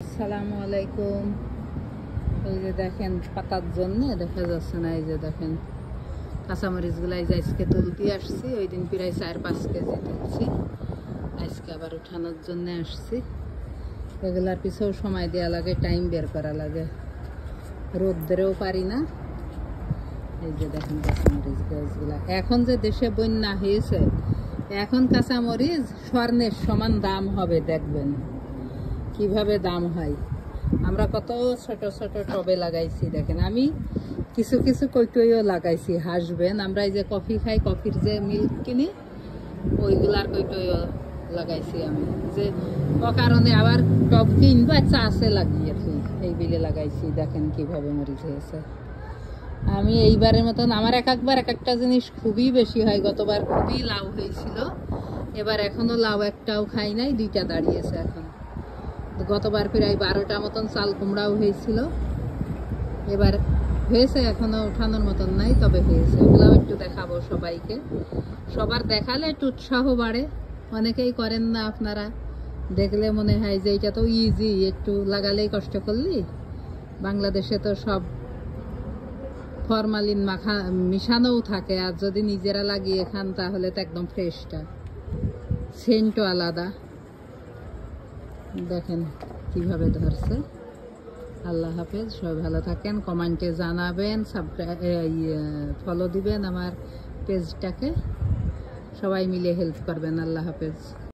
আসসালামু আলাইকুম। এই যে দেখেন পাতার জন্য দেখা যাচ্ছে না, এই যে দেখেন কাঁচামরিচগুলো এই যে আজকে তুলতে আসছি, ওই দিন প্রায় 4-5 কেজি তুলছি, আজকে আবার উঠানোর জন্য আসছি। এগুলার পিছেও সময় দেওয়া লাগে, টাইম বের করা লাগে, রোদ্রেও পারি না। এই যে দেখেন কাঁচামরিচ গাছগুলা, এখন যে দেশে বন্যা হয়েছে, এখন কাঁচামরিচ স্বর্ণের সমান দাম হবে, দেখবেন কিভাবে দাম হয়। আমরা কত ছোট ছোট টবে লাগাইছি, দেখেন আমি কিছু কিছু কৈটইও লাগাইছি, হাসবেন। আমরা এই যে কফি খাই, কফির যে মিল্ক কিনি, ওইগুলার কৈটইও লাগাইছি আমি, যে কারণে আবার টব কিনবো, আচ্ছা আছে লাগিয়েছি, এই বিলে লাগাইছি। দেখেন কিভাবে মরিচ হয়েছে। আমি এইবারের মতন আমার একবার এক একটা জিনিস খুবই বেশি হয়। গতবার খুবই লাউ হয়েছিল, এবার এখনো লাউ একটাও খাই নাই, 2টা দাঁড়িয়েছে এখন। গতবার প্রায় 12টা মতন চাল কুমড়াও হয়েছিল, এবার হয়েছে, এখনো ওঠানোর মতন নাই, তবে হয়েছে। ওগুলাও একটু দেখাবো সবাইকে, সবার দেখালে একটু উৎসাহ বাড়ে। অনেকেই করেন না, আপনারা দেখলে মনে হয় যে এটা তো ইজি, একটু লাগালেই কষ্ট করলি। বাংলাদেশে তো সব ফরমালিন মাখা মিশানোও থাকে, আর যদি নিজেরা লাগিয়ে খান তাহলে তো একদম ফ্রেশটা, সেন্টও আলাদা। দেখেন কিভাবে ধরছে। আল্লাহ হাফেজ, সবাই ভালো থাকেন, কমেন্টে জানাবেন, ফলো দিবেন আমার পেজটাকে, সবাই মিলে হেল্প করবেন। আল্লাহ হাফেজ।